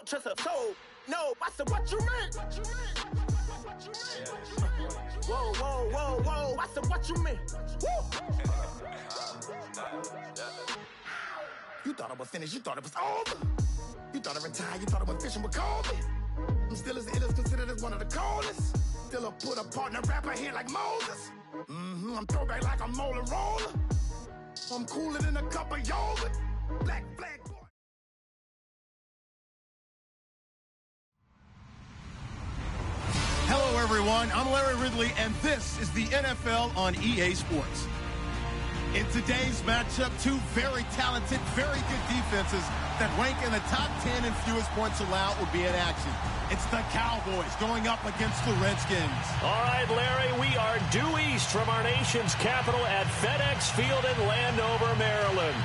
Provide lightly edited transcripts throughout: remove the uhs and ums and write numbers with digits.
don't trust a soul. No, I said, what you mean? Whoa, whoa, whoa, whoa. I said, what you mean? Woo! You thought it was finished. You thought it was over. You thought it retired. You thought it was fishing with Kobe. I'm still as ill as considered as one of the coldest. Still a put a partner rapper here like Moses. I'm throwback like a molar roller. I'm cooler than a cup of yogurt. Black flag boy. Hello, everyone. I'm Larry Ridley, and this is the NFL on EA Sports. In today's matchup, two very talented, very good defenses that rank in the top 10 in fewest points allowed will be in action. It's the Cowboys going up against the Redskins. All right, Larry, we are due east from our nation's capital at FedEx Field in Landover, Maryland.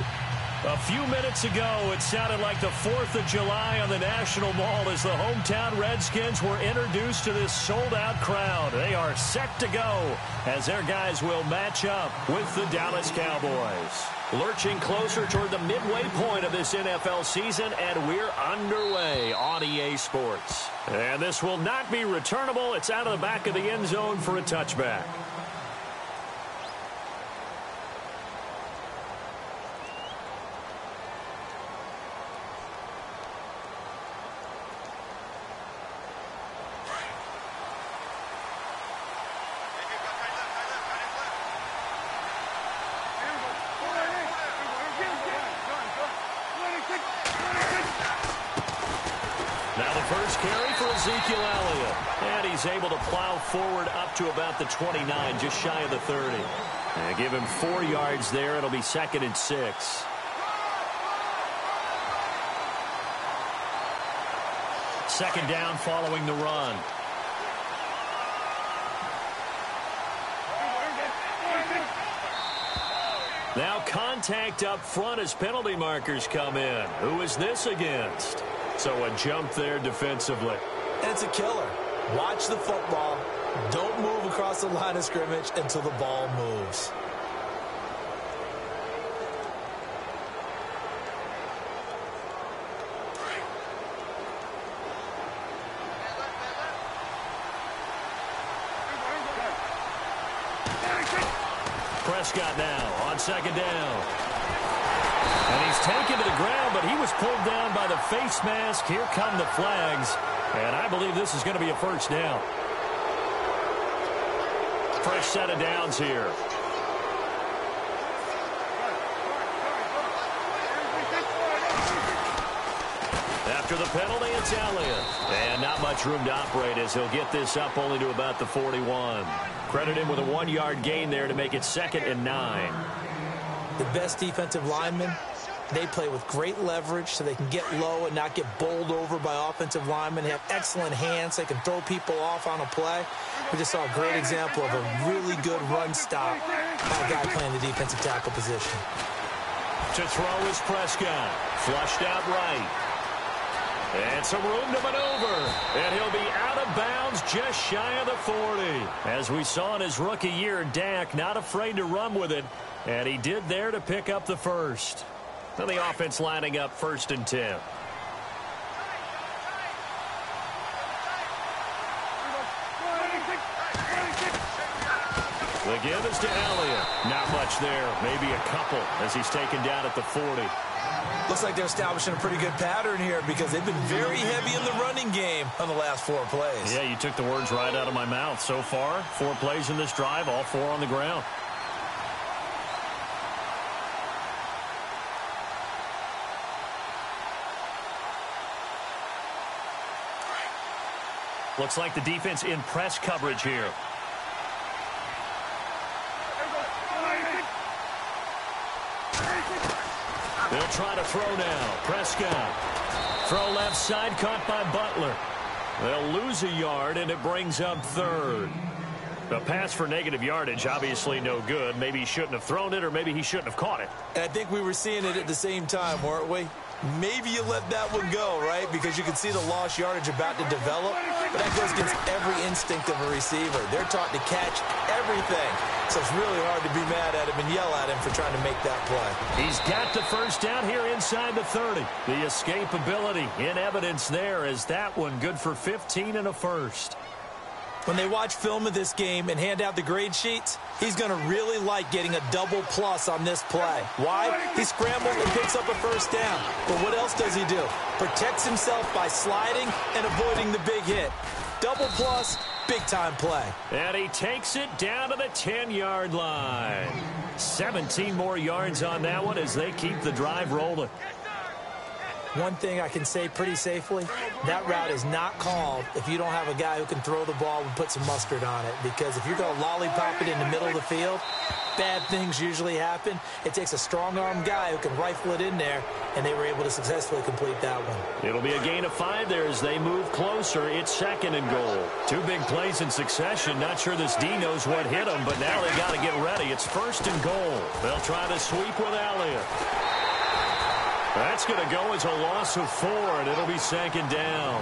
A few minutes ago, it sounded like the 4th of July on the National Mall as the hometown Redskins were introduced to this sold-out crowd. They are set to go as their guys will match up with the Dallas Cowboys. Lurching closer toward the midway point of this NFL season, and we're underway on EA Sports. And this will not be returnable. It's out of the back of the end zone for a touchback. And he's able to plow forward up to about the 29, just shy of the 30. And give him 4 yards there. It'll be 2nd and 6. Second down following the run. Now contact up front as penalty markers come in. Who is this against? So a jump there defensively. It's a killer. Watch the football. Don't move across the line of scrimmage until the ball moves. Prescott now on second down. And he's taken to the ground, but he was pulled down by the face mask. Here come the flags. And I believe this is going to be a first down. Fresh set of downs here. After the penalty, it's Elliott. And not much room to operate as he'll get this up only to about the 41. Credit him with a 1-yard gain there to make it 2nd and 9. The best defensive linemen, they play with great leverage so they can get low and not get bowled over by offensive linemen. They have excellent hands. They can throw people off on a play. We just saw a great example of a really good run stop by a guy playing the defensive tackle position. To throw is Prescott. Flushed out right. And some room to maneuver. And he'll be out of bounds just shy of the 40. As we saw in his rookie year, Dak not afraid to run with it. And he did there to pick up the first. And the offense lining up 1st and 10. The give is to Elliott. Not much there. Maybe a couple as he's taken down at the 40. Looks like they're establishing a pretty good pattern here because they've been very heavy in the running game on the last 4 plays. Yeah, you took the words right out of my mouth. So far, 4 plays in this drive, all 4 on the ground. Looks like the defense in press coverage here. They'll try to throw now. Prescott. Throw left side, caught by Butler. They'll lose a yard, and it brings up 3rd. A pass for negative yardage, obviously no good. Maybe he shouldn't have thrown it, or maybe he shouldn't have caught it. And I think we were seeing it at the same time, weren't we? maybe you let that one go, right? Because you can see the lost yardage about to develop, but that goes against every instinct of a receiver. They're taught to catch everything, so it's really hard to be mad at him and yell at him for trying to make that play. He's got the first down here inside the 30. The escapability in evidence there as that one good for 15 and a first. When they watch film of this game and hand out the grade sheets, he's going to really like getting a double plus on this play. Why? He scrambles and picks up a first down. But what else does he do? Protects himself by sliding and avoiding the big hit. Double plus, big-time play. And he takes it down to the 10-yard line. 17 more yards on that one as they keep the drive rolling. One thing I can say pretty safely, that route is not called if you don't have a guy who can throw the ball and put some mustard on it. Because if you're going to lollipop it in the middle of the field, bad things usually happen. It takes a strong-arm guy who can rifle it in there, and they were able to successfully complete that one. It'll be a gain of 5 there as they move closer. It's 2nd and goal. 2 big plays in succession. Not sure this D knows what hit him, but now they got to get ready. It's 1st and goal. They'll try to sweep with Elliott. That's going to go as a loss of 4, and it'll be 2nd down.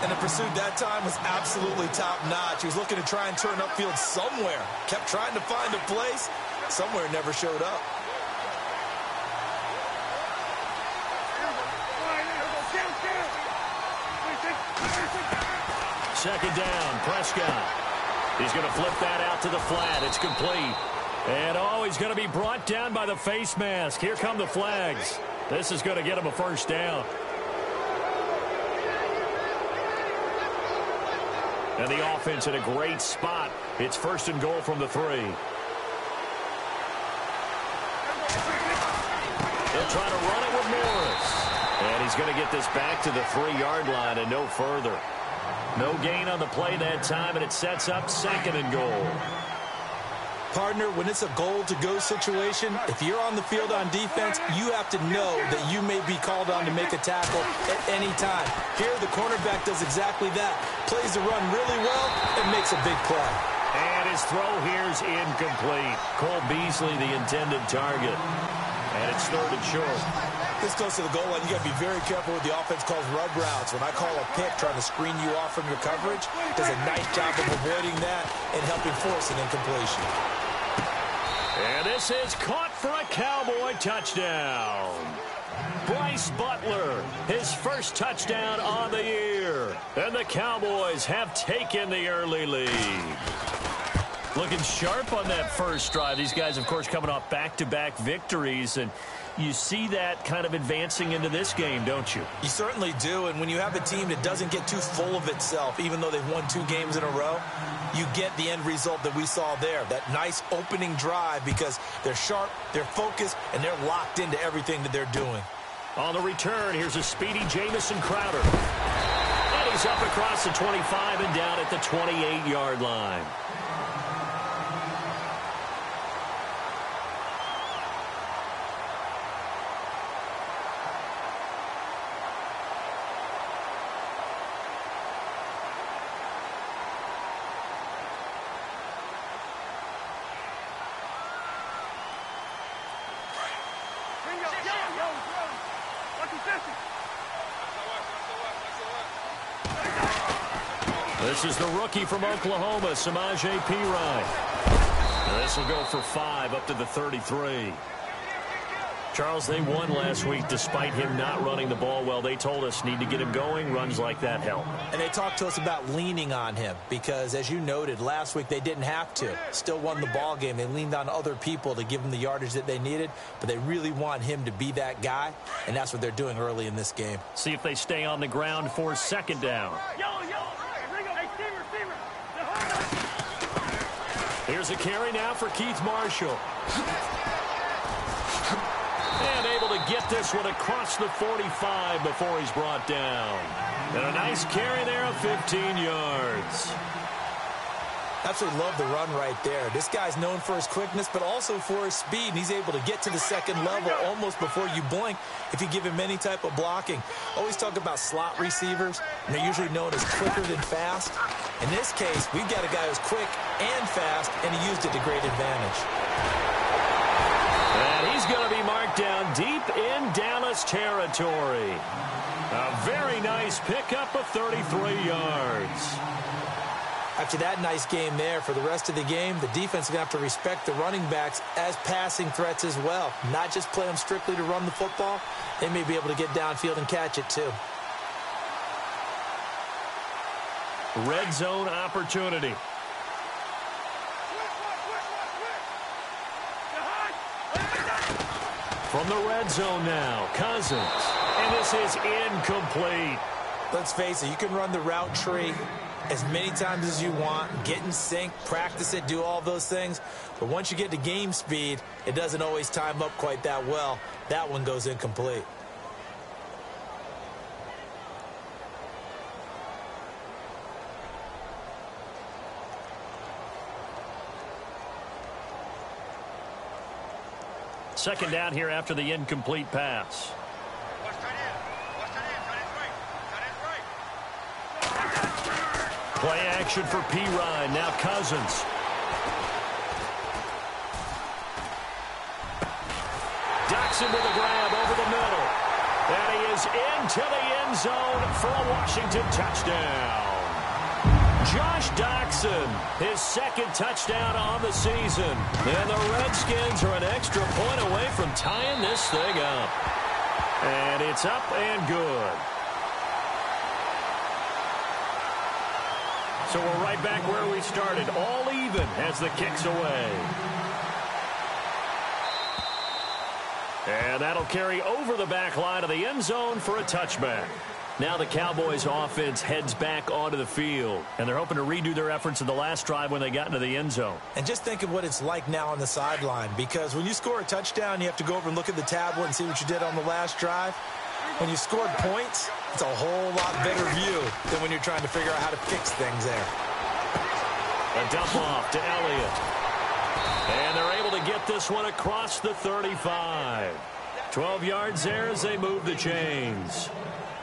And the pursuit that time was absolutely top-notch. He was looking to try and turn upfield somewhere. Kept trying to find a place. Somewhere never showed up. Second down, Prescott. He's going to flip that out to the flat. It's complete. And, he's going to be brought down by the face mask. Here come the flags. This is going to get him a first down. And the offense in a great spot. It's 1st and goal from the 3. They'll try to run it with Morris. And he's going to get this back to the 3-yard line and no further. No gain on the play that time, and it sets up 2nd and goal. Partner, when it's a goal-to-go situation, if you're on the field on defense, you have to know that you may be called on to make a tackle at any time. Here, the cornerback does exactly that. Plays the run really well and makes a big play. And his throw here's incomplete. Cole Beasley, the intended target. And it's 3rd and short. This goes to the goal line. You got to be very careful with the offense calls rub routes. When I call a pick trying to screen you off from your coverage, does a nice job of avoiding that and helping force an incompletion. And this is caught for a Cowboy touchdown. Bryce Butler, his first touchdown on the year. And the Cowboys have taken the early lead. Looking sharp on that first drive. These guys, of course, coming off back-to-back victories, and you see that kind of advancing into this game, don't you? You certainly do, and when you have a team that doesn't get too full of itself, even though they've won 2 games in a row, you get the end result that we saw there, that nice opening drive, because they're sharp, they're focused, and they're locked into everything that they're doing. On the return, here's a speedy Jamison Crowder. And he's up across the 25 and down at the 28-yard line. This is the rookie from Oklahoma, Samaje Perine. This will go for 5 up to the 33. Charles, they won last week despite him not running the ball well. They told us need to get him going. Runs like that help. And they talked to us about leaning on him because, as you noted, last week they didn't have to. Still won the ball game. They leaned on other people to give them the yardage that they needed, but they really want him to be that guy, and that's what they're doing early in this game. See if they stay on the ground for 2nd down. Here's a carry now for Keith Marshall. And able to get this one across the 45 before he's brought down. And a nice carry there of 15 yards. Absolutely love the run right there. This guy's known for his quickness, but also for his speed. And he's able to get to the 2nd level almost before you blink if you give him any type of blocking. Always talk about slot receivers, and they're usually known as quicker than fast. In this case, we've got a guy who's quick and fast, and he used it to great advantage. And he's going to be marked down deep in Dallas territory. A very nice pickup of 33 yards. After that nice game there, for the rest of the game, the defense is going to have to respect the running backs as passing threats as well. Not just play them strictly to run the football. They may be able to get downfield and catch it too. Red zone opportunity. From the red zone now, Cousins. And this is incomplete. Let's face it, you can run the route tree as many times as you want, get in sync, practice it, do all those things. But once you get to game speed, it doesn't always time up quite that well. That one goes incomplete. Second down here after the incomplete pass. Play action for P-Ryan. Now Cousins. Jackson with a grab over the middle. And he is into the end zone for a Washington touchdown. Josh Doxson, his second touchdown on the season. And the Redskins are an extra point away from tying this thing up. And it's up and good. So we're right back where we started, all even as the kick's away. And that'll carry over the back line of the end zone for a touchback. Now the Cowboys offense heads back onto the field, and they're hoping to redo their efforts in the last drive when they got into the end zone. And just think of what it's like now on the sideline, because when you score a touchdown, you have to go over and look at the tablet and see what you did on the last drive. When you scored points, it's a whole lot better view than when you're trying to figure out how to fix things there. A dump off to Elliott. And they're able to get this one across the 35. 12 yards there as they move the chains.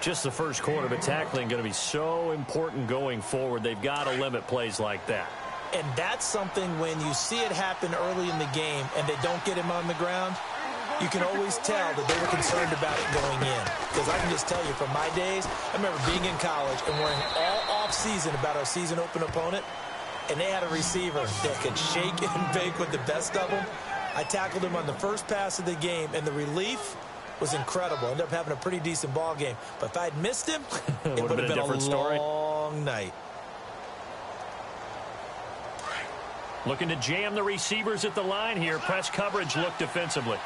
Just the first quarter, but tackling going to be so important going forward. They've got to limit plays like that. And that's something when you see it happen early in the game and they don't get him on the ground, you can always tell that they were concerned about it going in. Because I can just tell you from my days, I remember being in college and worrying all off-season about our season open opponent, and they had a receiver that could shake and bake with the best of them. I tackled him on the first pass of the game, and the relief was incredible. Ended up having a pretty decent ball game. But if I'd missed him, it would have been a long night. Looking to jam the receivers at the line here. Press coverage look defensively.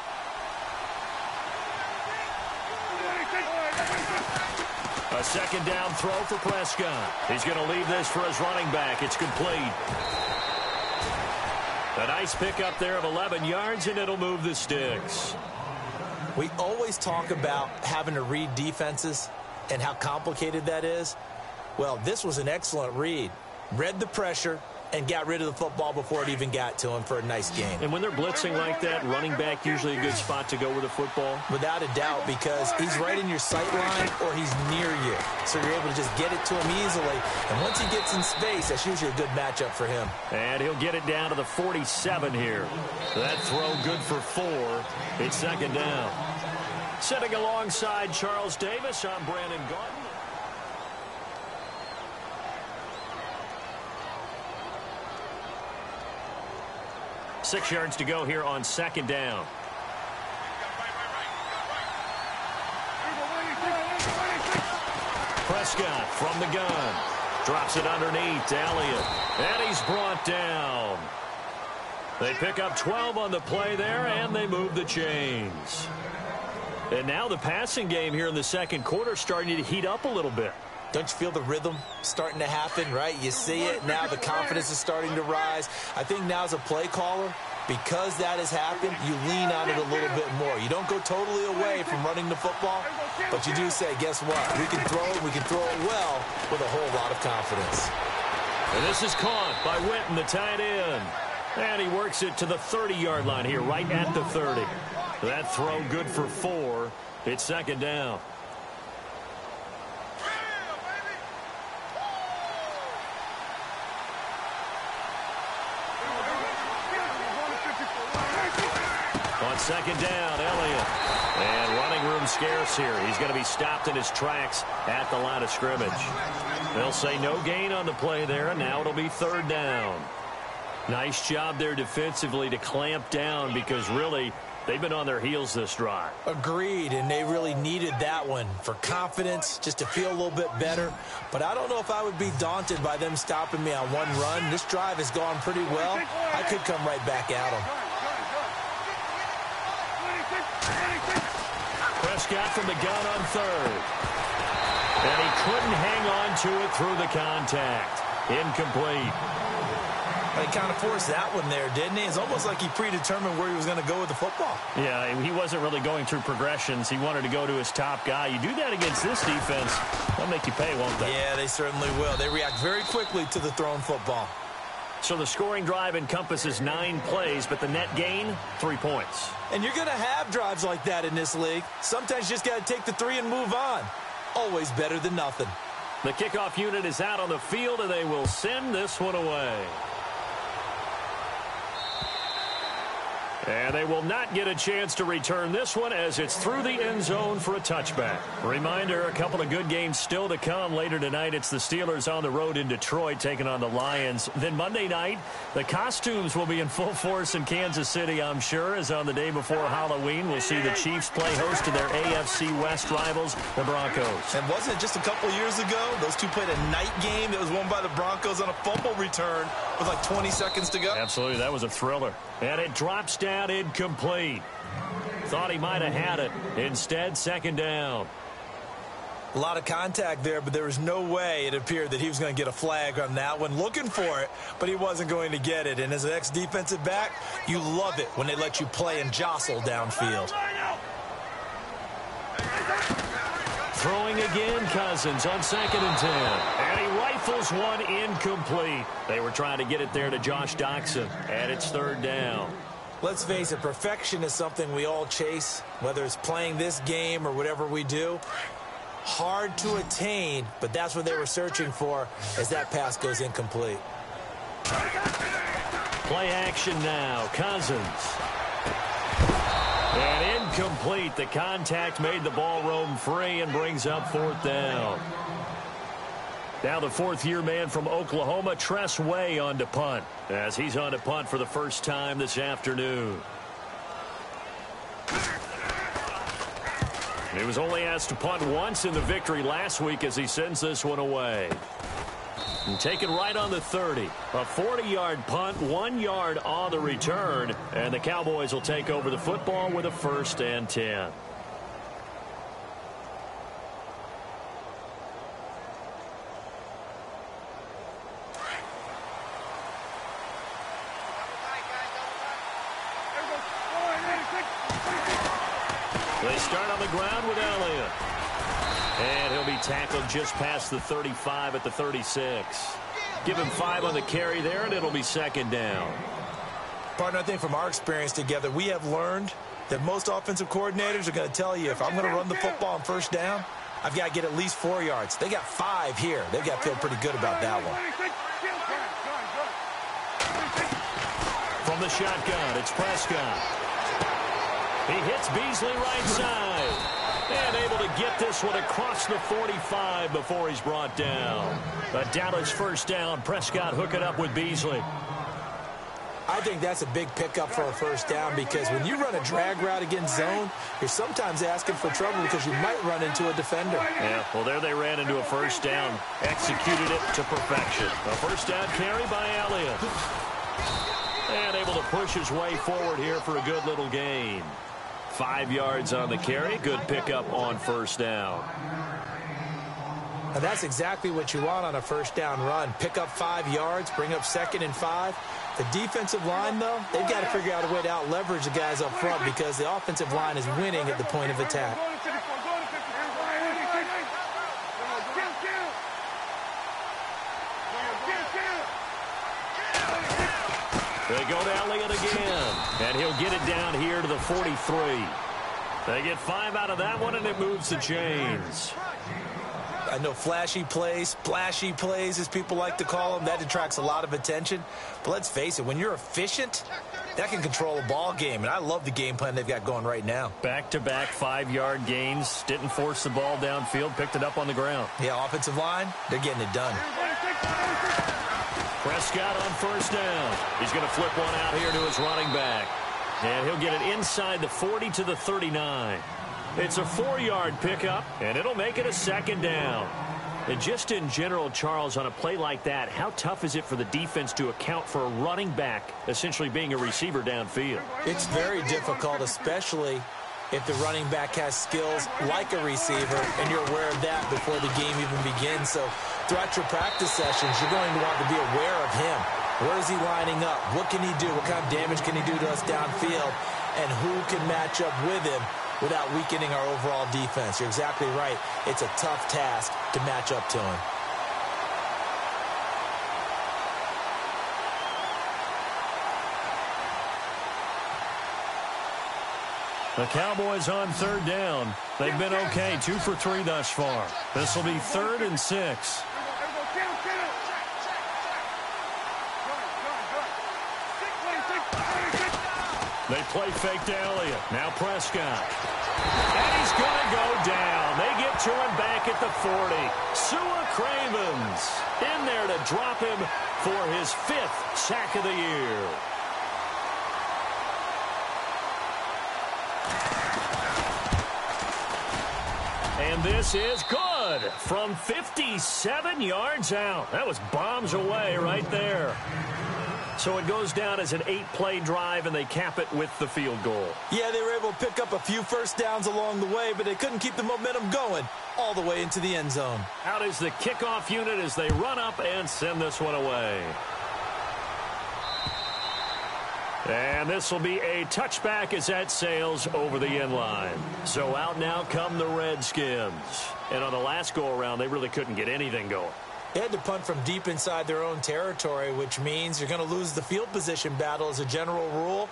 A second down throw for Prescott. He's going to leave this for his running back. It's complete. A nice pickup there of 11 yards, and it'll move the sticks. We always talk about having to read defenses and how complicated that is. Well, this was an excellent read. Read the pressure and got rid of the football before it even got to him for a nice game. And when they're blitzing like that, running back usually a good spot to go with the football? Without a doubt, because he's right in your sight line or he's near you. So you're able to just get it to him easily. And once he gets in space, that's usually a good matchup for him. And he'll get it down to the 47 here. That throw good for 4. It's second down. Sitting alongside Charles Davis, I'm Brandon Gaudin. 6 yards to go here on second down. Prescott from the gun. Drops it underneath to Elliott. And he's brought down. They pick up 12 on the play there, and they move the chains. And now the passing game here in the second quarter starting to heat up a little bit. Don't you feel the rhythm starting to happen, right? You see it. Now the confidence is starting to rise. I think now as a play caller, because that has happened, you lean on it a little bit more. You don't go totally away from running the football, but you do say, guess what? We can throw it well with a whole lot of confidence. And this is caught by Witten, the tight end. And he works it to the 30-yard line here, right at the 30. That throw good for 4. It's second down. On second down, Elliott. And running room scarce here. He's going to be stopped in his tracks at the line of scrimmage. They'll say no gain on the play there, and now it'll be third down. Nice job there defensively to clamp down because really they've been on their heels this drive. Agreed, and they really needed that one for confidence, just to feel a little bit better. But I don't know if I would be daunted by them stopping me on one run. This drive has gone pretty well. I could come right back at them. Prescott from the gun on third. And he couldn't hang on to it through the contact. Incomplete. He kind of forced that one there, didn't he? It's almost like he predetermined where he was going to go with the football. Yeah, he wasn't really going through progressions. He wanted to go to his top guy. You do that against this defense, they'll make you pay, won't they? Yeah, they certainly will. They react very quickly to the thrown football. So the scoring drive encompasses 9 plays, but the net gain, 3 points. And you're going to have drives like that in this league. Sometimes you just got to take the 3 and move on. Always better than nothing. The kickoff unit is out on the field, and they will send this one away. And they will not get a chance to return this one as it's through the end zone for a touchback. Reminder, a couple of good games still to come later tonight. It's the Steelers on the road in Detroit taking on the Lions. Then Monday night, the costumes will be in full force in Kansas City, I'm sure, as on the day before Halloween, we'll see the Chiefs play host to their AFC West rivals, the Broncos. And wasn't it just a couple years ago, those two played a night game that was won by the Broncos on a fumble return with like 20 seconds to go? Absolutely, that was a thriller. And it drops down incomplete. Thought he might have had it. Instead, second down. A lot of contact there, but there was no way it appeared that he was going to get a flag on that one. Looking for it, but he wasn't going to get it. And as an ex-defensive back, you love it when they let you play and jostle downfield. Throwing again, Cousins on 2nd and 10. And he rifles one incomplete. They were trying to get it there to Josh Doxson. And it's third down. Let's face it, perfection is something we all chase, whether it's playing this game or whatever we do. Hard to attain, but that's what they were searching for as that pass goes incomplete. Play action now. Cousins. And incomplete. The contact made the ball roam free and brings up 4th down. Now the 4th-year man from Oklahoma, Tress Way, on to punt, as he's on to punt for the first time this afternoon. He was only asked to punt once in the victory last week as he sends this one away. And taken right on the 30. A 40-yard punt, 1 yard on the return. And the Cowboys will take over the football with a 1st and 10. They start on the ground with Elliott. And he'll be tackled just past the 35 at the 36. Give him 5 on the carry there, and it'll be second down. Partner, I think from our experience together, we have learned that most offensive coordinators are going to tell you, if I'm going to run the football on 1st down, I've got to get at least 4 yards. They got 5 here. They've got to feel pretty good about that one. From the shotgun, it's Prescott. He hits Beasley right side. And able to get this one across the 45 before he's brought down. A Dallas 1st down. Prescott hooking up with Beasley. I think that's a big pickup for a 1st down because when you run a drag route against zone, you're sometimes asking for trouble because you might run into a defender. Yeah, well, there they ran into a 1st down. Executed it to perfection. A 1st down carry by Elliott. And able to push his way forward here for a good little gain. 5 yards on the carry. Good pickup on 1st down. Now that's exactly what you want on a 1st down run. Pick up 5 yards, bring up 2nd and 5. The defensive line, though, they've got to figure out a way to out-leverage the guys up front because the offensive line is winning at the point of attack. They go to Elliott again, and he'll get it down here to the 43. They get 5 out of that one, and it moves the chains. I know flashy plays, splashy plays, as people like to call them, that attracts a lot of attention. But let's face it, when you're efficient, that can control a ball game, and I love the game plan they've got going right now. Back-to-back 5-yard gains. Didn't force the ball downfield. Picked it up on the ground. Yeah, offensive line, they're getting it done. Prescott on first down. He's going to flip one out here to his running back. And he'll get it inside the 40 to the 39. It's a 4-yard pickup, and it'll make it a second down. And just in general, Charles, on a play like that, how tough is it for the defense to account for a running back essentially being a receiver downfield? It's very difficult, especially if the running back has skills like a receiver, and you're aware of that before the game even begins. So throughout your practice sessions, you're going to want to be aware of him. Where is he lining up? What can he do? What kind of damage can he do to us downfield? And who can match up with him without weakening our overall defense? You're exactly right. It's a tough task to match up to him. The Cowboys on third down. They've been okay, 2 for 3 thus far. This will be 3rd and 6. They play fake to Elliott. Now Prescott. And he's going to go down. They get to him back at the 40. Sua Cravens in there to drop him for his 5th sack of the year. And this is good from 57 yards out. That was bombs away right there. So it goes down as an 8-play drive, and they cap it with the field goal. Yeah, they were able to pick up a few first downs along the way, but they couldn't keep the momentum going all the way into the end zone. Out is the kickoff unit as they run up and send this one away. And this will be a touchback as that sails over the end line. So out now come the Redskins. And on the last go-around, they really couldn't get anything going. They had to punt from deep inside their own territory, which means you're going to lose the field position battle as a general rule.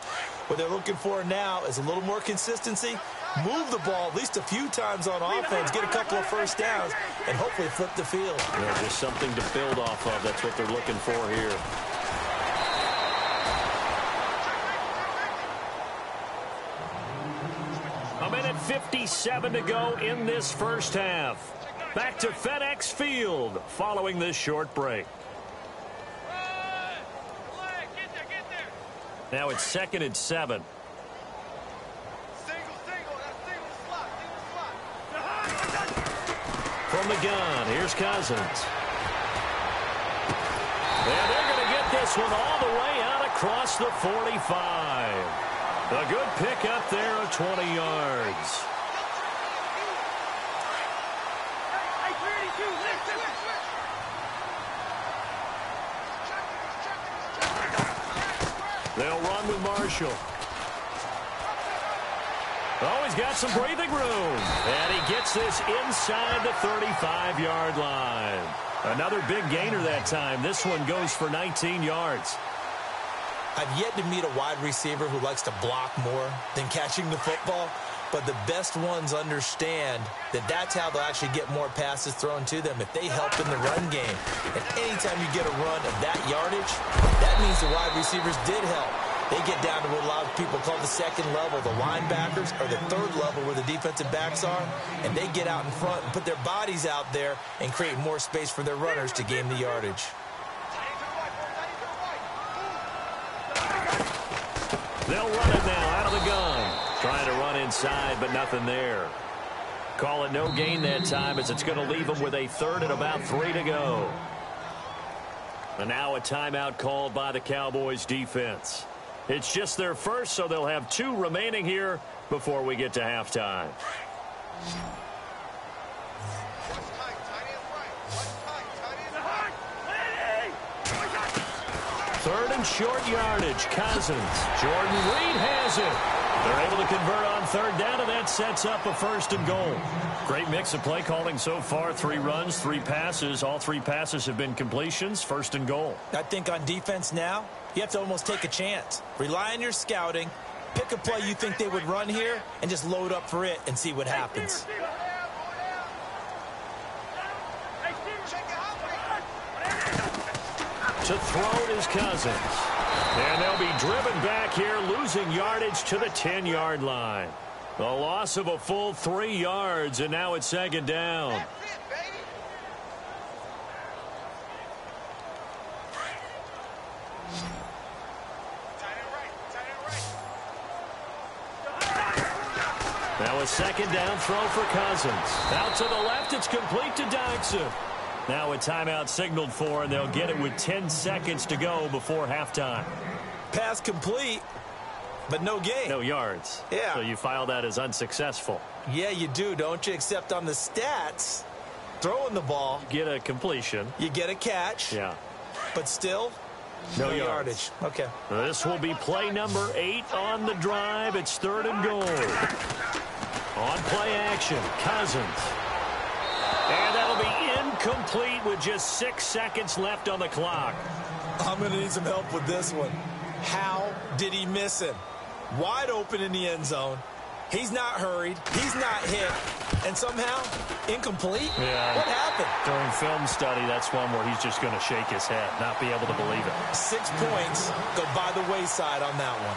What they're looking for now is a little more consistency, move the ball at least a few times on offense, get a couple of first downs, and hopefully flip the field. Yeah, just something to build off of. That's what they're looking for here. A minute 57 to go in this first half. Back to FedEx Field following this short break. Now it's 2nd and 7. From the gun, here's Cousins. And they're going to get this one all the way out across the 45. A good pick up there of 20 yards. They'll run with Marshall. Oh, he's got some breathing room. And he gets this inside the 35-yard line. Another big gainer that time. This one goes for 19 yards. I've yet to meet a wide receiver who likes to block more than catching the football. But the best ones understand that that's how they'll actually get more passes thrown to them if they help in the run game. And anytime you get a run of that yardage, that means the wide receivers did help. They get down to what a lot of people call the second level, the linebackers, or the third level where the defensive backs are, and they get out in front and put their bodies out there and create more space for their runners to gain the yardage. They'll run it now out of the gun. Trying to run inside, but nothing there. Call it no gain that time as it's going to leave them with a 3rd and about 3 to go. And now a timeout called by the Cowboys defense. It's just their first, so they'll have 2 remaining here before we get to halftime. 3rd and short yardage. Cousins. Jordan Reed has it. They're able to convert on 3rd down, and that sets up a 1st and goal. Great mix of play calling so far. 3 runs, 3 passes. All 3 passes have been completions. 1st and goal. I think on defense now, you have to almost take a chance. Rely on your scouting. Pick a play you think they would run here, and just load up for it and see what happens. To throw it is Cousins. And they'll be driven back here, losing yardage to the 10-yard line. A loss of a full 3 yards, and now it's second down. Now a second down throw for Cousins. Out to the left, it's complete to Dykson. Now a timeout signaled for, and they'll get it with 10 seconds to go before halftime. Pass complete, but no gain. No yards. Yeah. So you file that as unsuccessful. Yeah, you do, don't you? Except on the stats, throwing the ball. Get a completion. You get a catch. Yeah. But still, no yardage. Okay. This will be play number 8 on the drive. It's 3rd and goal. On play action, Cousins. And that'll be incomplete with just 6 seconds left on the clock. I'm going to need some help with this one. How did he miss him? Wide open in the end zone. He's not hurried. He's not hit. And somehow, incomplete? Yeah. What happened? During film study, that's one where he's just going to shake his head, not be able to believe it. 6 points go by the wayside on that one.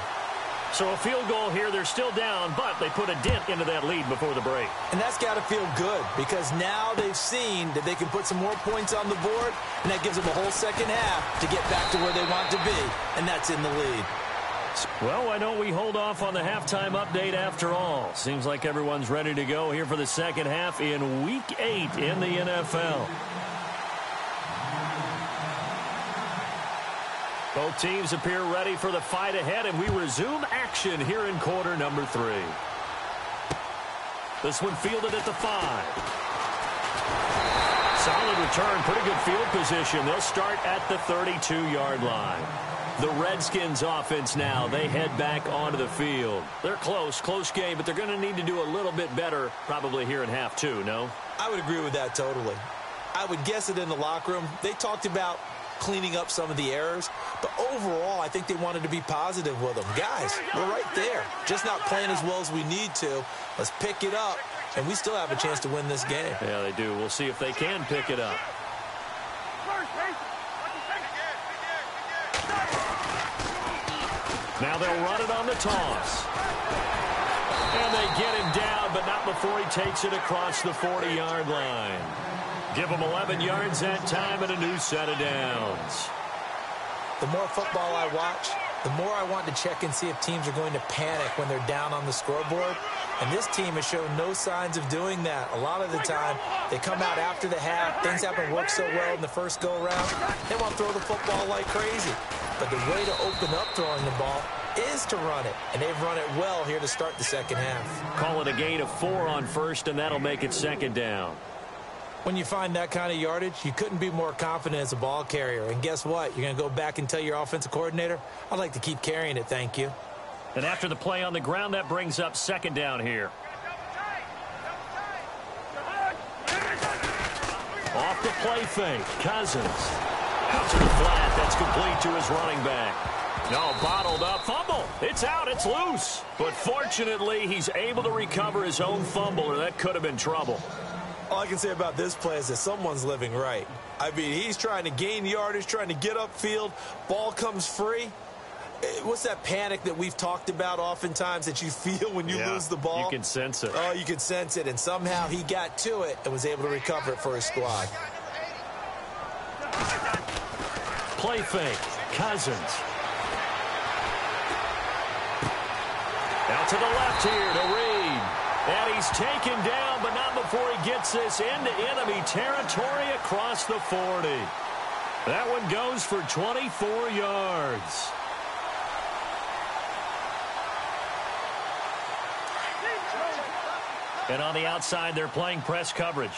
So a field goal here. They're still down, but they put a dent into that lead before the break. And that's got to feel good because now they've seen that they can put some more points on the board, and that gives them a whole second half to get back to where they want to be, and that's in the lead. Well, why don't we hold off on the halftime update after all? Seems like everyone's ready to go here for the second half in Week 8 in the NFL. Both teams appear ready for the fight ahead, and we resume action here in quarter number 3. This one fielded at the 5. Solid return, pretty good field position. They'll start at the 32-yard line. The Redskins offense now, they head back onto the field. They're close game, but they're going to need to do a little bit better probably here in half 2, no? I would agree with that totally. I would guess it in the locker room. They talked about cleaning up some of the errors, but overall, I think they wanted to be positive with them. Guys, we're right there. Just not playing as well as we need to. Let's pick it up, and we still have a chance to win this game. Yeah, they do. We'll see if they can pick it up. Now they'll run it on the toss. And they get him down, but not before he takes it across the 40-yard line. Give him 11 yards that time and a new set of downs. The more football I watch, the more I want to check and see if teams are going to panic when they're down on the scoreboard. And this team has shown no signs of doing that. A lot of the time, they come out after the half. Things haven't worked so well in the first go-around. They want to throw the football like crazy. But the way to open up throwing the ball is to run it. And they've run it well here to start the second half. Call it a gain of 4 on first, and that'll make it second down. When you find that kind of yardage, you couldn't be more confident as a ball carrier. And guess what? You're going to go back and tell your offensive coordinator, I'd like to keep carrying it, thank you. And after the play on the ground, that brings up second down here. Off the play fake, Cousins. Out to the flat, that's complete to his running back. No, bottled up, fumble. It's out, it's loose. But fortunately, he's able to recover his own fumble, or that could have been trouble. All I can say about this play is that someone's living right. I mean, he's trying to gain yardage, trying to get upfield. Ball comes free. What's that panic that we've talked about oftentimes that you feel when you lose the ball? You can sense it. Oh, you can sense it. And somehow he got to it and was able to recover it for his squad. Play fake. Cousins. Out to the left here to Reed. And he's taken down, but not before he gets this into enemy territory across the 40. That one goes for 24 yards. And on the outside, they're playing press coverage.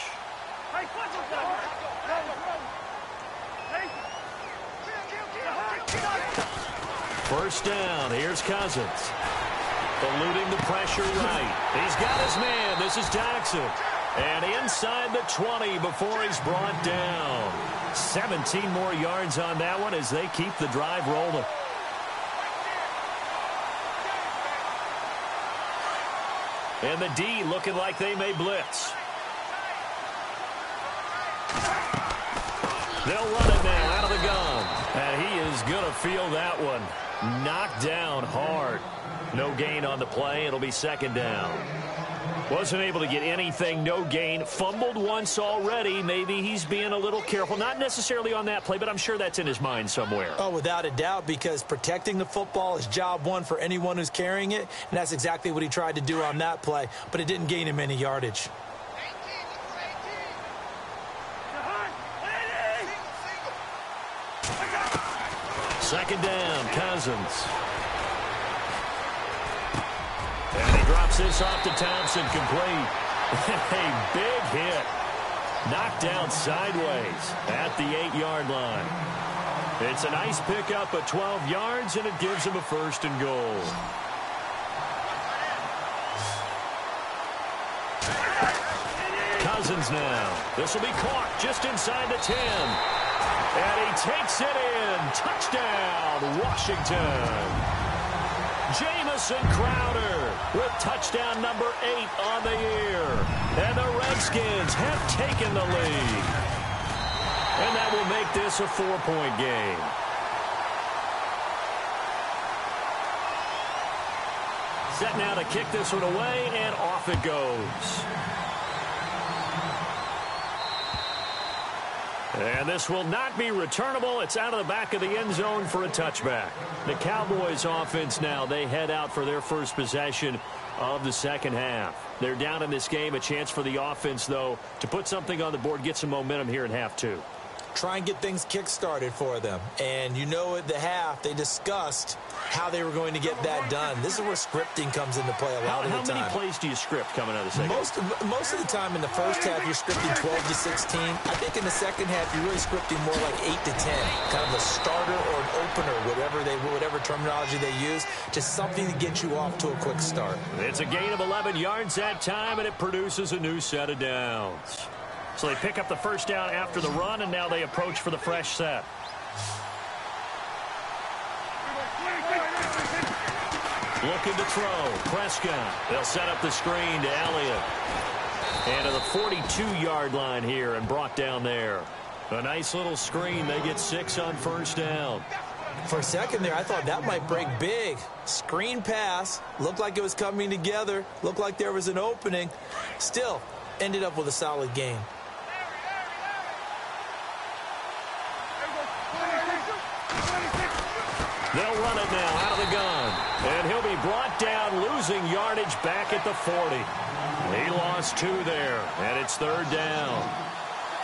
First down, here's Cousins. Eluding the pressure right. He's got his man. This is Jackson. And inside the 20 before he's brought down. 17 more yards on that one as they keep the drive rolling. And the D looking like they may blitz. They'll run it now out of the gun. And he is going to feel that one. Knocked down hard. No gain on the play. It'll be second down. Wasn't able to get anything, no gain. Fumbled once already. Maybe he's being a little careful. Not necessarily on that play, but I'm sure that's in his mind somewhere. Oh, without a doubt, because protecting the football is job one for anyone who's carrying it, and that's exactly what he tried to do on that play, but it didn't gain him any yardage. Second down, Cousins. And he drops this off to Thompson, complete. A big hit. Knocked down sideways at the 8-yard line. It's a nice pickup of 12 yards, and it gives him a first and goal. Cousins now. This will be caught just inside the 10. And he takes it in. Touchdown, Washington. Jamison Crowder with touchdown number 8 on the year. And the Redskins have taken the lead. And that will make this a 4-point game. Set now to kick this one away, and off it goes. And this will not be returnable. It's out of the back of the end zone for a touchback. The Cowboys offense now, they head out for their first possession of the second half. They're down in this game. A chance for the offense, though, to put something on the board, get some momentum here in half two. Try and get things kick-started for them. And you know at the half, they discussed how they were going to get that done. This is where scripting comes into play a lot of the time. How many plays do you script coming out of the second half? Most of the time in the first half, you're scripting 12 to 16. I think in the second half, you're really scripting more like 8 to 10. Kind of a starter or an opener, whatever terminology they use. Just something to get you off to a quick start. It's a gain of 11 yards that time, and it produces a new set of downs. So they pick up the first down after the run, and now they approach for the fresh set. Looking to throw. Prescott. They'll set up the screen to Elliott. And to the 42-yard line here and brought down there. A nice little screen. They get 6 on first down. For a second there, I thought that might break big. Screen pass. Looked like it was coming together. Looked like there was an opening. Still, ended up with a solid gain. They'll run it now out of the gun. And he'll be brought down, losing yardage back at the 40. He lost 2 there, and it's third down.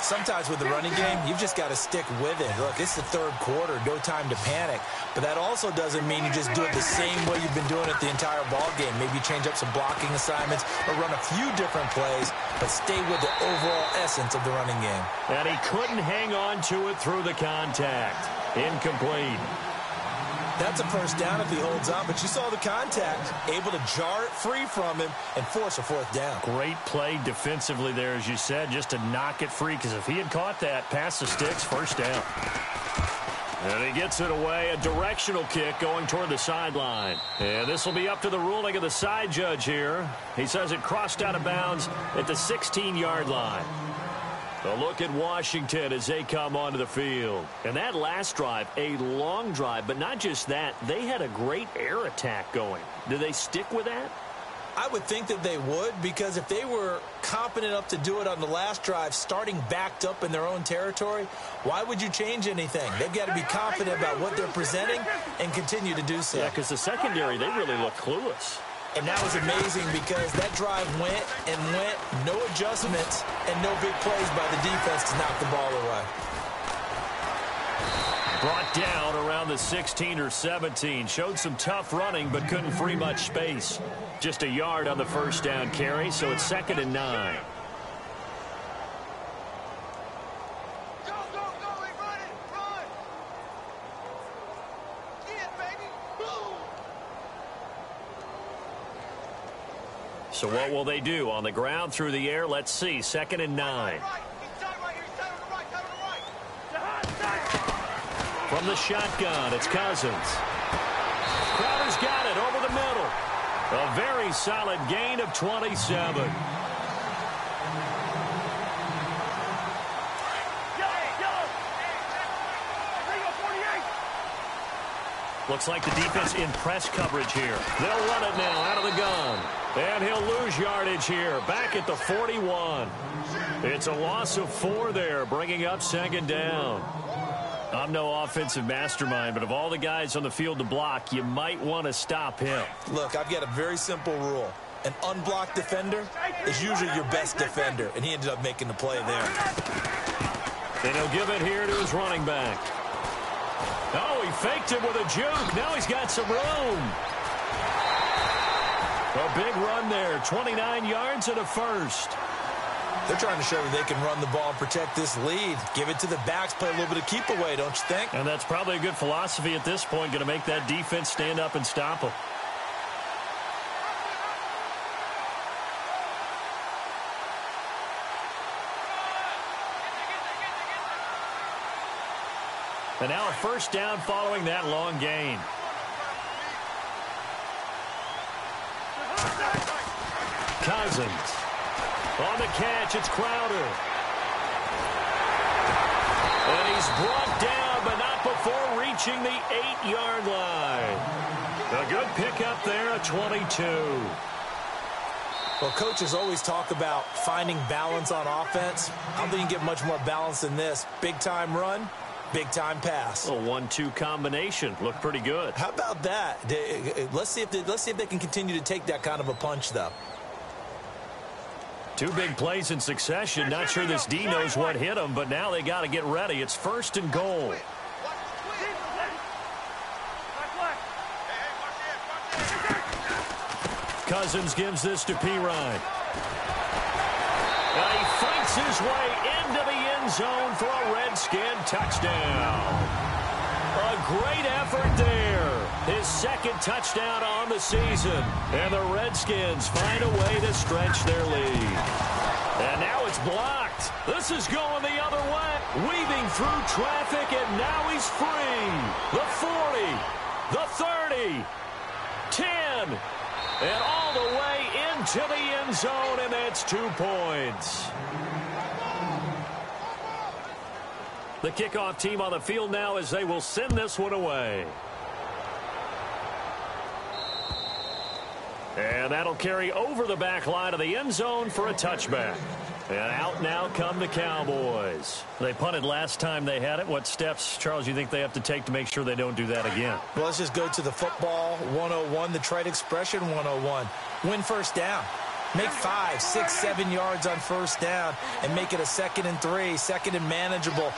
Sometimes with the running game, you've just got to stick with it. Look, it's the third quarter, no time to panic. But that also doesn't mean you just do it the same way you've been doing it the entire ball game. Maybe change up some blocking assignments or run a few different plays, but stay with the overall essence of the running game. And he couldn't hang on to it through the contact. Incomplete. That's a first down if he holds on, but you saw the contact, able to jar it free from him and force a fourth down. Great play defensively there, as you said, just to knock it free, because if he had caught that, past the sticks, first down. And he gets it away, a directional kick going toward the sideline. And this will be up to the ruling of the side judge here. He says it crossed out of bounds at the 16-yard line. A look at Washington as they come onto the field. And that last drive, a long drive, but not just that. They had a great air attack going. Do they stick with that? I would think that they would, because if they were competent enough to do it on the last drive, starting backed up in their own territory, why would you change anything? They've got to be confident about what they're presenting and continue to do so. Yeah, because the secondary, they really look clueless. And that was amazing because that drive went and went, no adjustments, and no big plays by the defense to knock the ball away. Brought down around the 16 or 17. Showed some tough running, but couldn't free much space. Just a yard on the first down carry, so it's 2nd and 9. So what will they do? On the ground, through the air? Let's see. 2nd and 9. From the shotgun, it's Cousins. Crowder's got it over the middle. A very solid gain of 27. Looks like the defense in press coverage here. They'll run it now out of the gun. And he'll lose yardage here, back at the 41. It's a loss of 4 there, bringing up second down. I'm no offensive mastermind, but of all the guys on the field to block, you might want to stop him. Look, I've got a very simple rule. An unblocked defender is usually your best defender, and he ended up making the play there. And he'll give it here to his running back. Oh, he faked it with a juke. Now he's got some room. A big run there, 29 yards and a first. They're trying to show that they can run the ball and protect this lead. Give it to the backs, play a little bit of keep away, don't you think? And that's probably a good philosophy at this point, going to make that defense stand up and stop them. And now a first down following that long gain. Cousins. On the catch, it's Crowder. And he's brought down, but not before reaching the 8-yard line. A good pickup there, a 22. Well, coaches always talk about finding balance on offense. I don't think you can get much more balance than this. Big-time run, big-time pass. A 1-2 combination. Looked pretty good. How about that? Let's see if they can continue to take that kind of a punch, though. 2 big plays in succession. Not sure this D knows what hit him, but now they got to get ready. It's first and goal. Cousins gives this to Pirine. And he fights his way into the end zone for a Redskin touchdown. A great effort there. His second touchdown on the season. And the Redskins find a way to stretch their lead. And now it's blocked. This is going the other way. Weaving through traffic, and now he's free. The 40, the 30, 10, and all the way into the end zone, and that's 2 points. The kickoff team on the field now as they will send this one away. And that'll carry over the back line of the end zone for a touchback. And out now come the Cowboys. They punted last time they had it. What steps, Charles, you think they have to take to make sure they don't do that again? Well, let's just go to the football 101, the trade expression 101. Win first down. Make 5, 6, 7 yards on first down and make it a 2nd and 3, 2nd and manageable.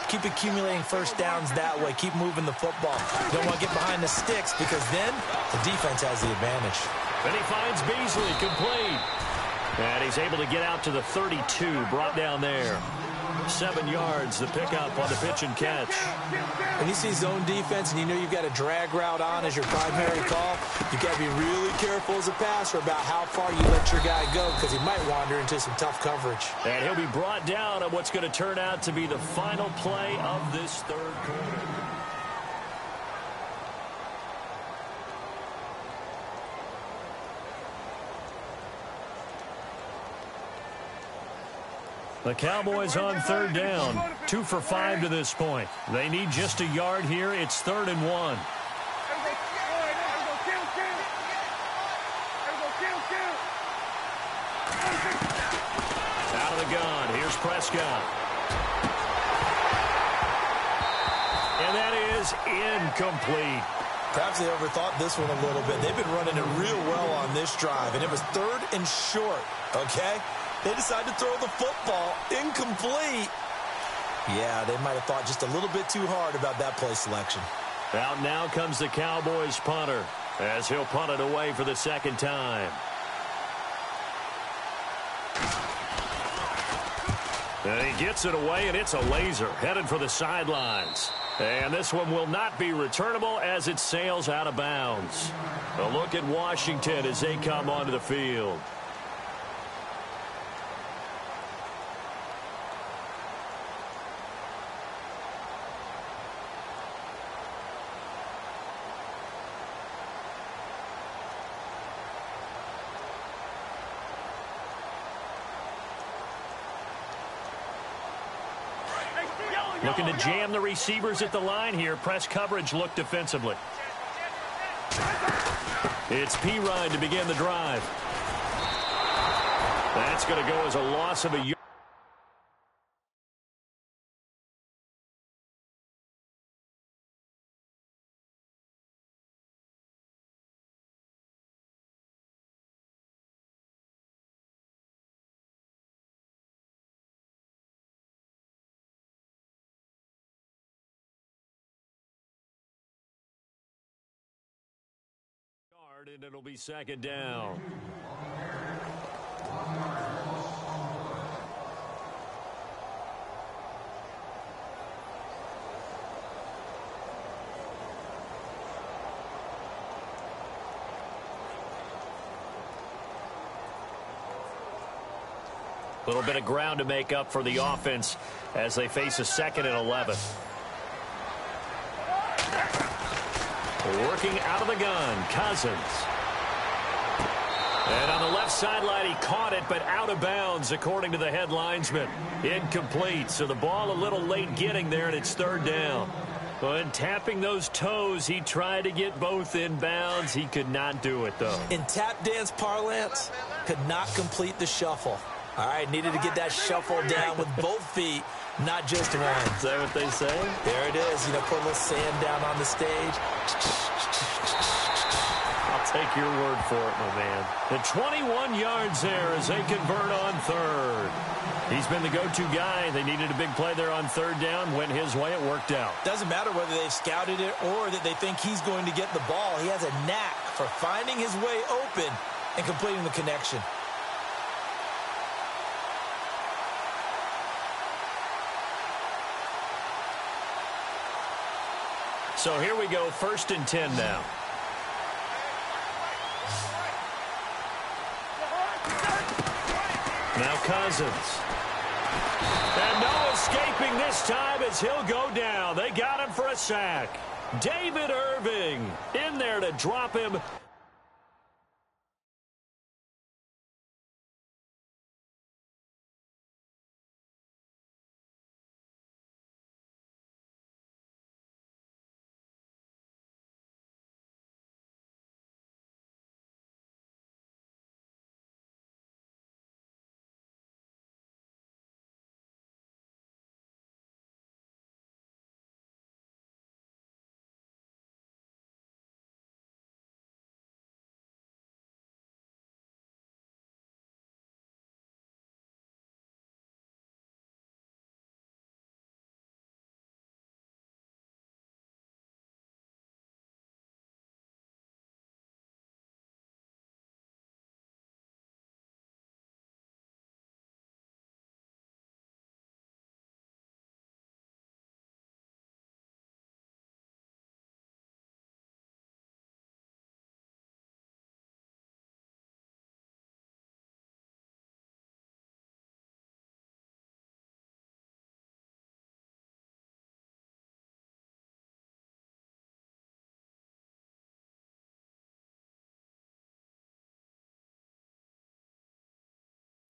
Keep accumulating first downs that way. Keep moving the football. You don't want to get behind the sticks because then the defense has the advantage. And he finds Beasley, complete. And he's able to get out to the 32, brought down there. 7 yards, the pickup on the pitch and catch. When you see zone defense and you know you've got a drag route on as your primary call, you've got to be really careful as a passer about how far you let your guy go because he might wander into some tough coverage. And he'll be brought down on what's going to turn out to be the final play of this third quarter. The Cowboys on third down. 2 for 5 to this point. They need just a yard here. It's 3rd and 1. Out of the gun. Here's Prescott. And that is incomplete. Perhaps they overthought this one a little bit. They've been running it real well on this drive, and it was 3rd and short, okay? They decided to throw the football incomplete. Yeah, they might have thought just a little bit too hard about that play selection. Out now comes the Cowboys punter as he'll punt it away for the second time. And he gets it away, and it's a laser headed for the sidelines. And this one will not be returnable as it sails out of bounds. A look at Washington as they come onto the field. Looking to jam the receivers at the line here. Press coverage look defensively. It's P-Ryan to begin the drive. That's going to go as a loss of a yard. And it'll be second down. A little bit of ground to make up for the offense as they face a 2nd and 11. Working out of the gun, Cousins. And on the left sideline, he caught it, but out of bounds, according to the head linesman. Incomplete, so the ball a little late getting there, and it's 3rd down. When tapping those toes, he tried to get both in bounds. He could not do it, though. In tap dance parlance, could not complete the shuffle. All right, needed to get that shuffle down with both feet, not just one. Is that what they say? There it is. You know, put a little sand down on the stage. I'll take your word for it, my man. The 21 yards there as they convert on 3rd. He's been the go-to guy. They needed a big play there on 3rd down. Went his way. It worked out. Doesn't matter whether they've scouted it or that they think he's going to get the ball. He has a knack for finding his way open and completing the connection. So here we go, 1st and 10 now. Now Cousins. And no escaping this time as he'll go down. They got him for a sack. David Irving in there to drop him.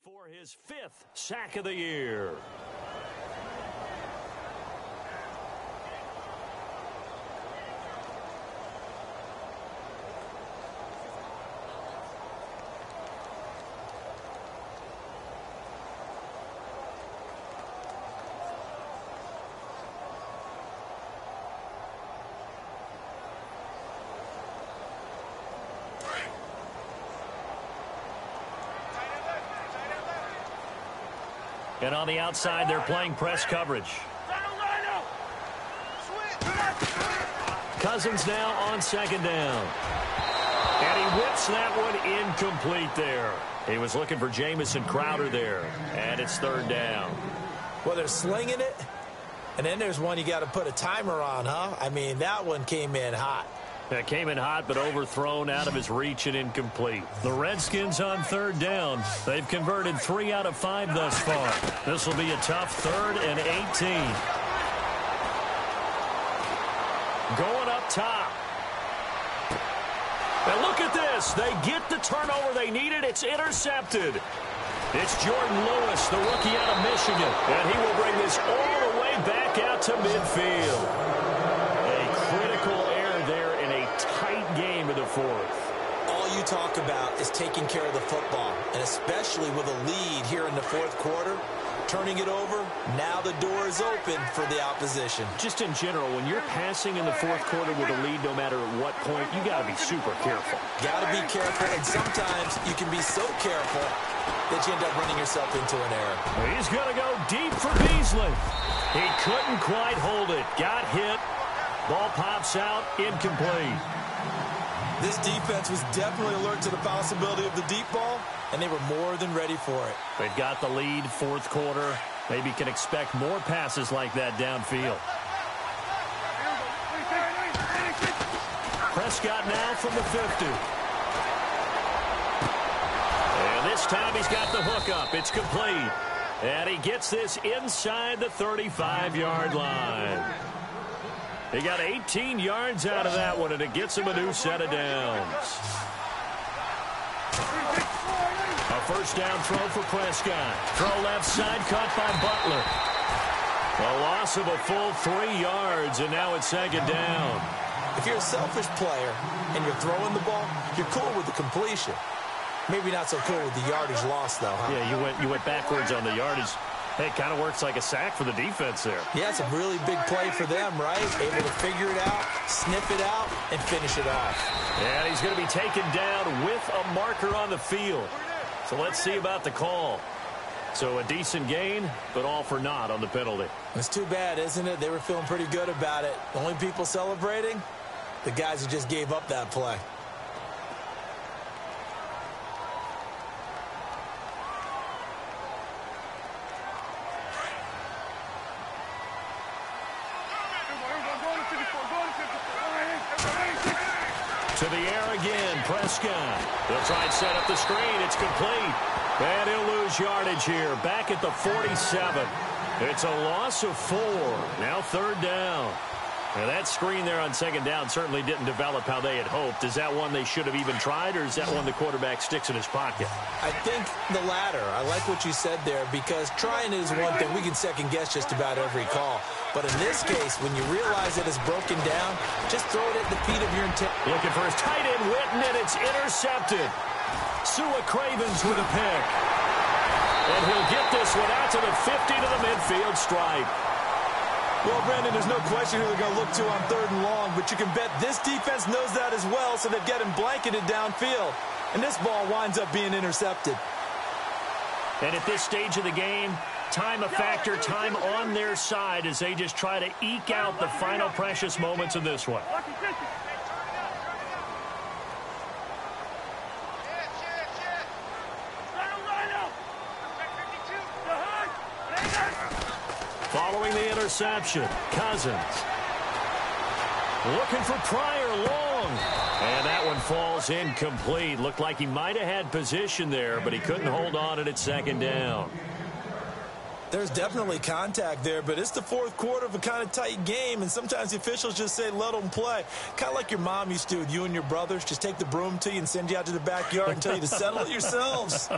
For his 5th sack of the year. And on the outside, they're playing press coverage. Cousins now on 2nd down. And he whips that one incomplete there. He was looking for Jamison Crowder there. And it's 3rd down. Well, they're slinging it. And then there's one you got to put a timer on, huh? I mean, that one came in hot. That came in hot, but overthrown, out of his reach and incomplete. The Redskins on 3rd down. They've converted 3 out of 5 thus far. This will be a tough 3rd and 18. Going up top. And look at this. They get the turnover they needed. It's intercepted. It's Jordan Lewis, the rookie out of Michigan. And he will bring this all the way back out to midfield. A critical error there in a tight game of the fourth. All you talk about is taking care of the football, and especially with a lead here in the fourth quarter, turning it over, now the door is open for the opposition. Just in general, when you're passing in the fourth quarter with a lead, no matter at what point, you got to be super careful. Got to be careful, and sometimes you can be so careful that you end up running yourself into an error. He's going to go deep for Beasley. He couldn't quite hold it. Got hit. Ball pops out, incomplete. This defense was definitely alert to the possibility of the deep ball, and they were more than ready for it. They've got the lead, fourth quarter. Maybe can expect more passes like that downfield. Prescott now from the 50. And this time he's got the hook up. It's complete. And he gets this inside the 35-yard line. He got 18 yards out of that one, and it gets him a new set of downs. A first down throw for Prescott. Throw left side, caught by Butler. A loss of a full 3 yards, and now it's second down. If you're a selfish player and you're throwing the ball, you're cool with the completion. Maybe not so cool with the yardage loss, though, huh? Yeah, you went backwards on the yardage. Hey, it kind of works like a sack for the defense there. Yeah, it's a really big play for them, right? Able to figure it out, sniff it out, and finish it off. And he's going to be taken down with a marker on the field. So let's see about the call. So a decent gain, but all for naught on the penalty. It's too bad, isn't it? They were feeling pretty good about it. The only people celebrating, the guys who just gave up that play. To the air again, Prescott. They'll try and set up the screen. It's complete. And he'll lose yardage here. Back at the 47. It's a loss of 4. Now third down. Now that screen there on second down certainly didn't develop how they had hoped. Is that one they should have even tried, or is that one the quarterback sticks in his pocket? I think the latter. I like what you said there, because trying is one thing. We can second guess just about every call. But in this case, when you realize that it's broken down, just throw it at the feet of your intent. Looking for his tight end, Witten, and it's intercepted. Sua Cravens with a pick. And he'll get this one out to the 50 to the midfield stripe. Well, Brandon, there's no question who they're going to look to on third and long, but you can bet this defense knows that as well, so they've got him blanketed downfield. And this ball winds up being intercepted. And at this stage of the game, time a factor, time on their side as they just try to eke out the final precious moments of this one. Following the interception, Cousins. Looking for Pryor long. And that one falls incomplete. Looked like he might have had position there, but he couldn't hold on at second down. There's definitely contact there, but it's the fourth quarter of a kind of tight game, and sometimes the officials just say, let them play. Kind of like your mom used to with you and your brothers. Just take the broom to you and send you out to the backyard and tell you to settle it yourselves.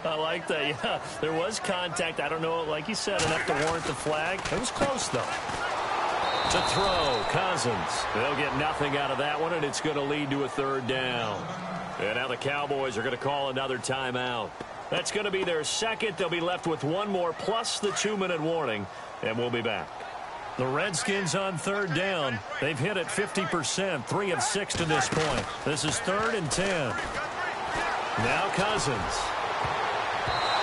I like that, yeah. There was contact. I don't know, like you said, enough to warrant the flag. It was close, though. To throw, Cousins. They'll get nothing out of that one, and it's going to lead to a third down. And now the Cowboys are going to call another timeout. That's going to be their second. They'll be left with one more plus the 2-minute warning, and we'll be back. The Redskins on third down. They've hit it 50%, 3 of 6 to this point. This is 3rd and 10. Now Cousins.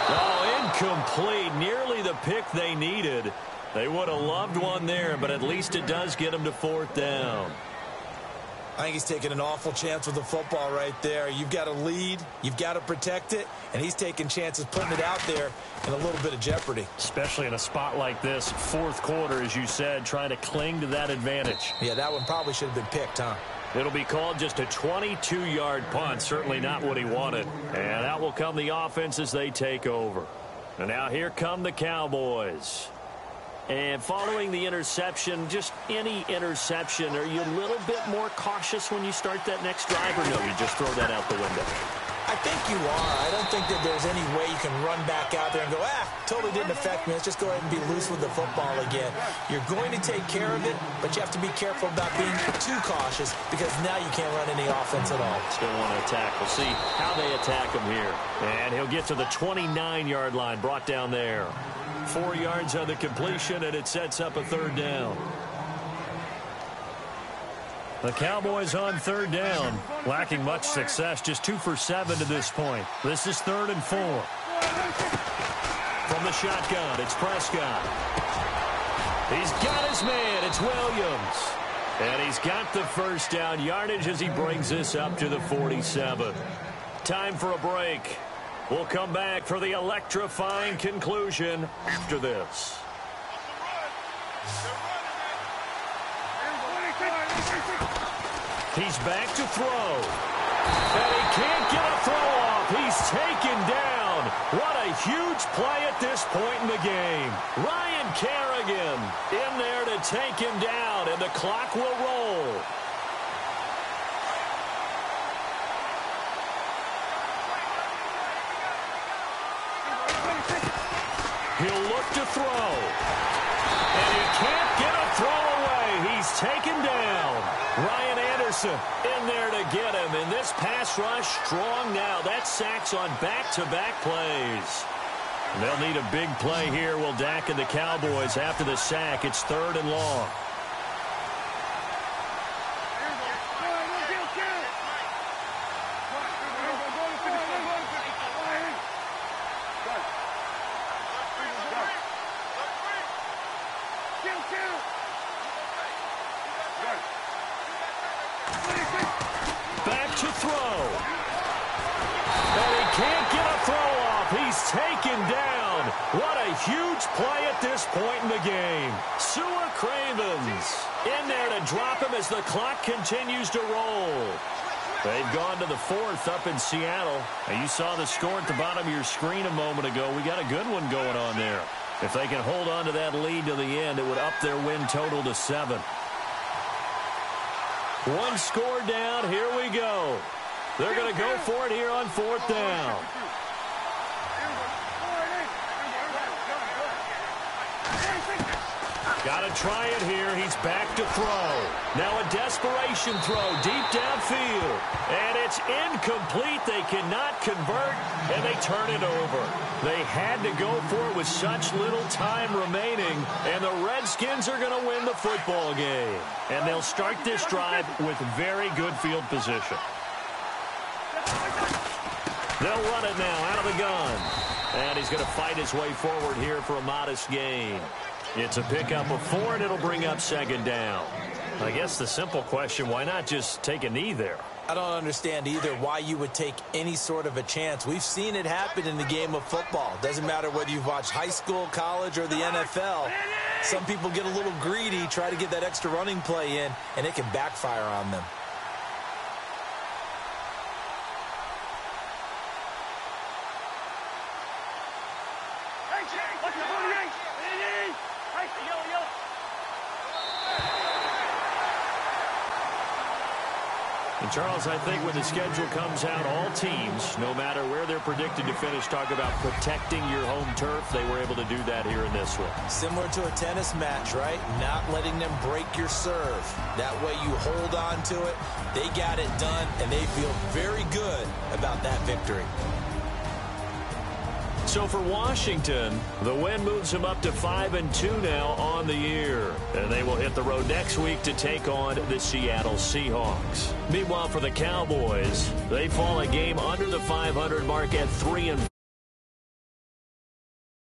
Oh, incomplete. Nearly the pick they needed. They would have loved one there, but at least it does get them to 4th down. I think he's taking an awful chance with the football right there. You've got a lead, you've got to protect it, and he's taking chances putting it out there in a little bit of jeopardy. Especially in a spot like this, fourth quarter, as you said, trying to cling to that advantage. Yeah, that one probably should have been picked, huh? It'll be called just a 22-yard punt, certainly not what he wanted. And out will come the offense as they take over. And now here come the Cowboys. And following the interception, just any interception, are you a little bit more cautious when you start that next drive, or no, you just throw that out the window? I think you are. I don't think that there's any way you can run back out there and go, totally didn't affect me. Let's just go ahead and be loose with the football again. You're going to take care of it, but you have to be careful about being too cautious because now you can't run any offense at all. Still want to attack. We'll see how they attack him here. And he'll get to the 29-yard line, brought down there. 4 yards on the completion, and it sets up a third down. The Cowboys on third down, lacking much success, just 2 for 7 to this point. This is 3rd and 4. From the shotgun, it's Prescott. He's got his man, it's Williams. And he's got the first down yardage as he brings this up to the 47. Time for a break. We'll come back for the electrifying conclusion after this. He's back to throw. And he can't get a throw off. He's taken down. What a huge play at this point in the game. Ryan Kerrigan in there to take him down, and the clock will roll. He'll look to throw. And he can't get a throw away. He's taken down. Ryan Anderson in there to get him. And this pass rush strong now. That's sacks on back-to-back plays. And they'll need a big play here. Will Dak and the Cowboys after the sack. It's 3rd and long. Back to throw. And he can't get a throw off. He's taken down. What a huge play at this point in the game. Sua Cravens in there to drop him as the clock continues to roll. They've gone to the 4th up in Seattle. And you saw the score at the bottom of your screen a moment ago. We got a good one going on there. If they can hold on to that lead to the end, it would up their win total to 7. One score down. Here we go. They're going to go for it here on 4th down. Got to try it here. He's back to throw. Now a desperation throw deep downfield. And it's incomplete. They cannot convert, and they turn it over. They had to go for it with such little time remaining, and the Redskins are going to win the football game. And they'll start this drive with very good field position. They'll run it now out of the gun. And he's going to fight his way forward here for a modest gain. It's a pickup of 4, and it'll bring up 2nd down. I guess the simple question, why not just take a knee there? I don't understand either why you would take any sort of a chance. We've seen it happen in the game of football. Doesn't matter whether you've watched high school, college, or the NFL. Some people get a little greedy, try to get that extra running play in, and it can backfire on them. And Charles, I think when the schedule comes out, all teams, no matter where they're predicted to finish, talk about protecting your home turf. They were able to do that here in this one. Similar to a tennis match, right? Not letting them break your serve. That way you hold on to it. They got it done, and they feel very good about that victory. So for Washington, the win moves them up to 5-2 now on the year. And they will hit the road next week to take on the Seattle Seahawks. Meanwhile, for the Cowboys, they fall a game under the 500 mark at 3-4.